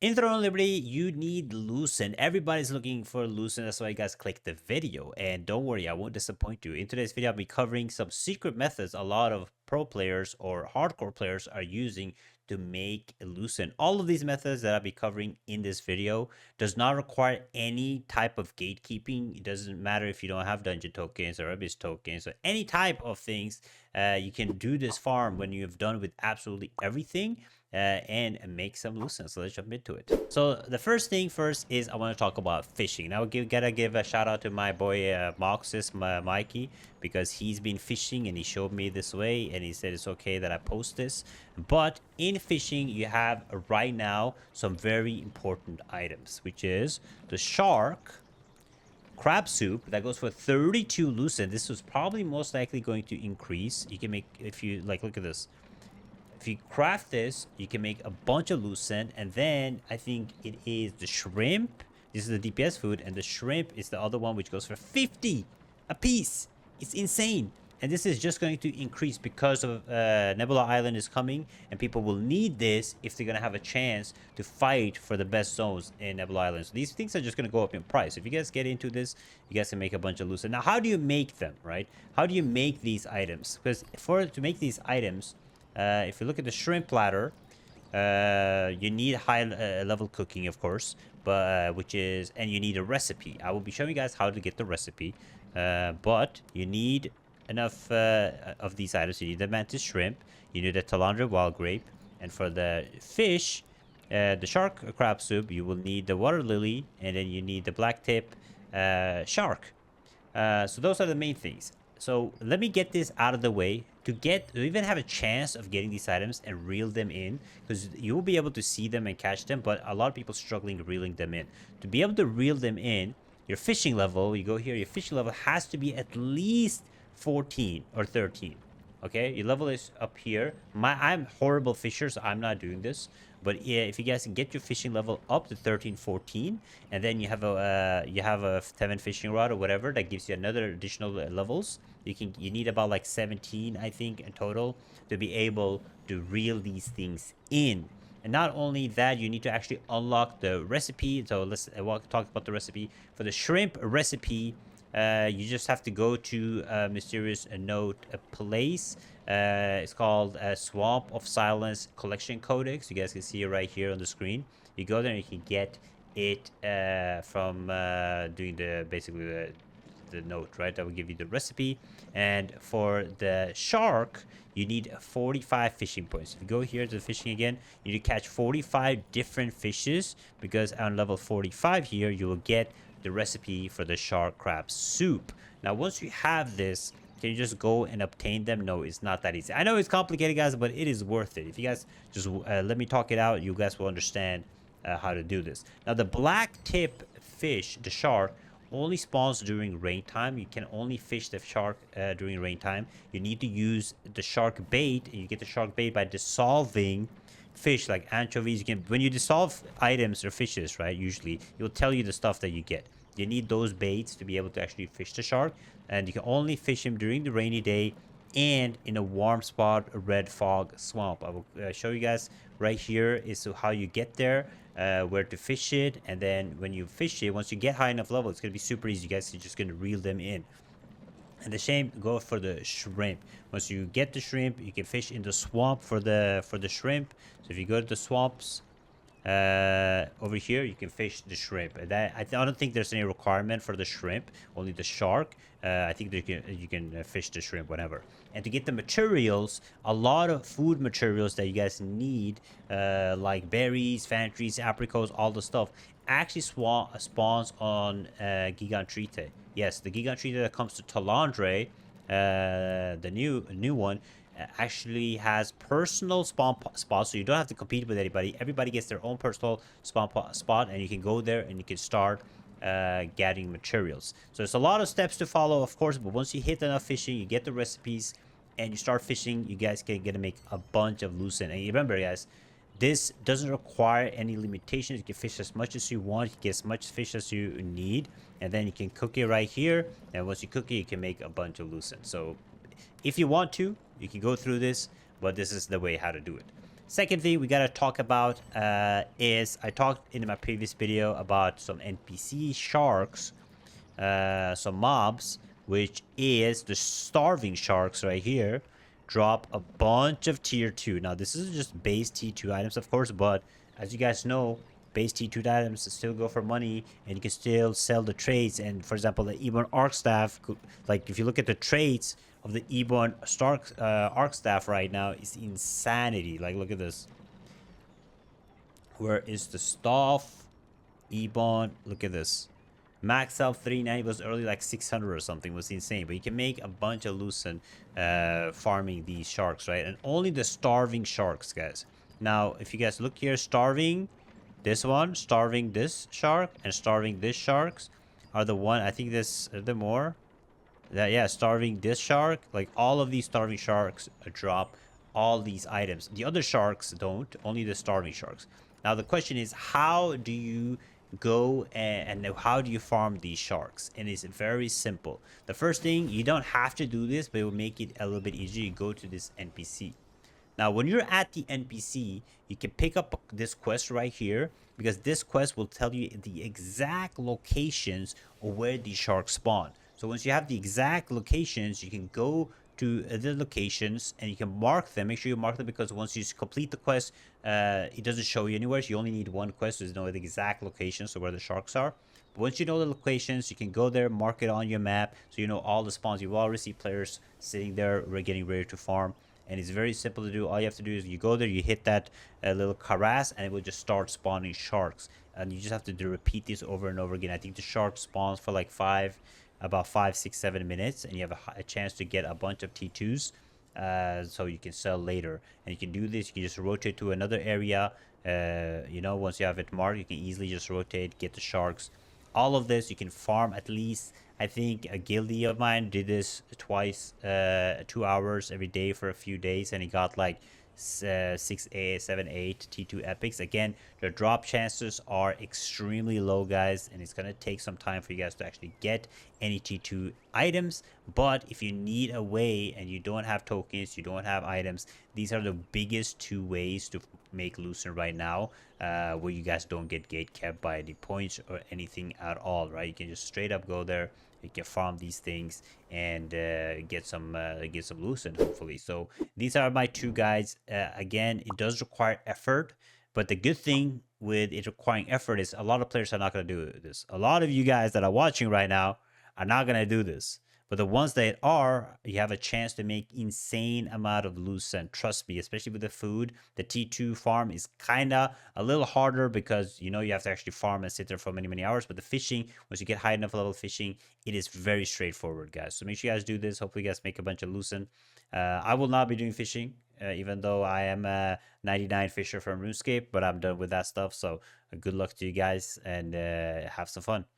In Throne of Liberty, you need Lucent. Everybody's looking for Lucent. That's why you guys click the video. And don't worry, I won't disappoint you. In today's video, I'll be covering some secret methods a lot of pro players or hardcore players are using to make Lucent. All of these methods that I'll be covering in this video does not require any type of gatekeeping. It doesn't matter if you don't have dungeon tokens or abyss tokens or any type of things. You can do this farm when you've done with absolutely everything. And make some Lucent. So let's jump into it. So the first thing first is I want to talk about fishing. Now gotta give a shout out to my boy Moxis, Mikey, because he's been fishing and he showed me this way and he said it's okay that I post this. But in fishing, you have right now some very important items, which is the shark crab soup that goes for 32 Lucent. This was probably most likely going to increase. You can make, if you like, look at this. If you craft this, you can make a bunch of Lucent, and then I think it is the shrimp. This is the DPS food, and the shrimp is the other one, which goes for 50 a piece. It's insane. And this is just going to increase because of Nebula Island is coming, and people will need this if they're going to have a chance to fight for the best zones in Nebula Island. So these things are just going to go up in price. If you guys get into this, you guys can make a bunch of Lucent. Now, how do you make them, right? How do you make these items? Because to make these items, if you look at the shrimp platter, you need high level cooking, of course, but and you need a recipe. I will be showing you guys how to get the recipe, but you need enough of these items. You need the mantis shrimp, you need the Talandre wild grape, and for the fish, the shark crab soup, you will need the water lily, and then you need the black tip shark. So those are the main things. So let me get this out of the way to even have a chance of getting these items and reel them in, because you will be able to see them and catch them, but a lot of people struggling reeling them in. To be able to reel them in, your fishing level, you go here, your fishing level has to be at least 14 or 13. Okay, your level is up here. I'm horrible fisher, so I'm not doing this. But yeah, if you guys can get your fishing level up to 13, 14, and then you have a 7 fishing rod or whatever, that gives you another additional levels. You need about like 17, I think, in total to be able to reel these things in. And not only that, you need to actually unlock the recipe. So let's talk about the recipe. For the shrimp recipe, you just have to go to a mysterious note place. It's called Swamp of Silence Collection Codex. You guys can see it right here on the screen. You go there and you can get it from doing basically the note, right? That will give you the recipe. And for the shark, you need 45 fishing points. If you go here to the fishing again, you need to catch 45 different fishes, because on level 45 here, you will get the recipe for the shark crab soup. Now, once you have this, can you just go and obtain them? No, it's not that easy. I know it's complicated, guys, but it is worth it. If you guys just let me talk it out, you guys will understand how to do this. Now, the black tip fish, the shark, only spawns during rain time. You can only fish the shark during rain time. You need to use the shark bait, and you get the shark bait by dissolving fish like anchovies. You can, when you dissolve items or fishes, right, usually it'll tell you the stuff that you get. You need those baits to be able to actually fish the shark, and you can only fish him during the rainy day and in a warm spot, a red fog swamp. I will show you guys right here is how you get there, where to fish it, and then when you fish it, once you get high enough level, it's gonna be super easy. You guys are just gonna reel them in. And the same go for the shrimp. Once you get the shrimp, you can fish in the swamp for the shrimp. So if you go to the swamps over here, you can fish the shrimp. I don't think there's any requirement for the shrimp, only the shark. I think you can fish the shrimp whenever. And to get the materials, a lot of food materials that you guys need, like berries, fan trees, apricots, all the stuff, actually spawns on Gigantrite. Yes, the Gigantrite that comes to Talandre, the new one, actually has personal spawn spots, so you don't have to compete with anybody. Everybody gets their own personal spawn spot, and you can go there and you can start gathering materials. So there's a lot of steps to follow, of course, but once you hit enough fishing, you get the recipes and you start fishing, you guys can get to make a bunch of Lucent. And remember, guys, this doesn't require any limitations. You can fish as much as you want, you get as much fish as you need, and then you can cook it right here. And once you cook it, you can make a bunch of Lucent. So if you want to, you can go through this, but this is the way how to do it. Second thing we gotta talk about is I talked in my previous video about some NPC sharks, some mobs, which is the starving sharks right here. Drop a bunch of tier 2. Now this is just base T2 items, of course, but as you guys know, base T2 items still go for money, and you can still sell the trades. And for example, the Ebon Arc Staff, like if you look at the trades of the Ebon Stark Arc Staff right now, is insanity. Like look at this. Where is the staff? Ebon, look at this. Max out 390 was early like 600 or something, was insane. But you can make a bunch of Lucent farming these sharks, right? And only the starving sharks, guys. Now, if you guys look here, starving this one, starving this shark, and starving this sharks are the one. I think this are the more. Yeah, starving this shark. Like all of these starving sharks drop all these items. The other sharks don't. Only the starving sharks. Now the question is, how do you go and how do you farm these sharks? And it's very simple. The first thing, you don't have to do this, but it will make it a little bit easier. You go to this NPC. Now, when you're at the NPC, you can pick up this quest right here, because this quest will tell you the exact locations of where these sharks spawn. So once you have the exact locations, you can go to the locations and you can mark them. Make sure you mark them, because once you complete the quest, it doesn't show you anywhere. So you only need one quest to know the exact locations of where the sharks are. But once you know the locations, you can go there, mark it on your map, so you know all the spawns. You will already see players sitting there, getting ready to farm. And it's very simple to do. All you have to do is you go there, you hit that little harass, and it will just start spawning sharks. And you just have to repeat this over and over again. I think the shark spawns for like about 5, 6, 7 minutes, and you have a chance to get a bunch of T2s, so you can sell later. And you can do this. You can just rotate to another area. You know, once you have it marked, you can easily just rotate, get the sharks. All of this you can farm at least. I think a guildie of mine did this twice, 2 hours every day for a few days, and he got like 6, 8, 7, 8 T2 epics. Again, the drop chances are extremely low, guys, and it's gonna take some time for you guys to actually get any T2 items. But if you need a way and you don't have tokens, you don't have items, these are the biggest 2 ways to make Lucent right now, where you guys don't get gate kept by the points or anything at all, right? You can just straight up go there, you can farm these things, and get some Lucent, hopefully. So these are my 2 guides. Again, it does require effort, but the good thing with it requiring effort is a lot of players are not going to do this. A lot of you guys that are watching right now are not going to do this. But the ones that are, you have a chance to make insane amount of Lucent. Trust me, especially with the food. The T2 farm is kind of a little harder, because you know you have to actually farm and sit there for many, many hours. But the fishing, once you get high enough level fishing, it is very straightforward, guys. So make sure you guys do this. Hopefully you guys make a bunch of Lucent. I will not be doing fishing, even though I am a 99 fisher from RuneScape, but I'm done with that stuff. So good luck to you guys, and have some fun.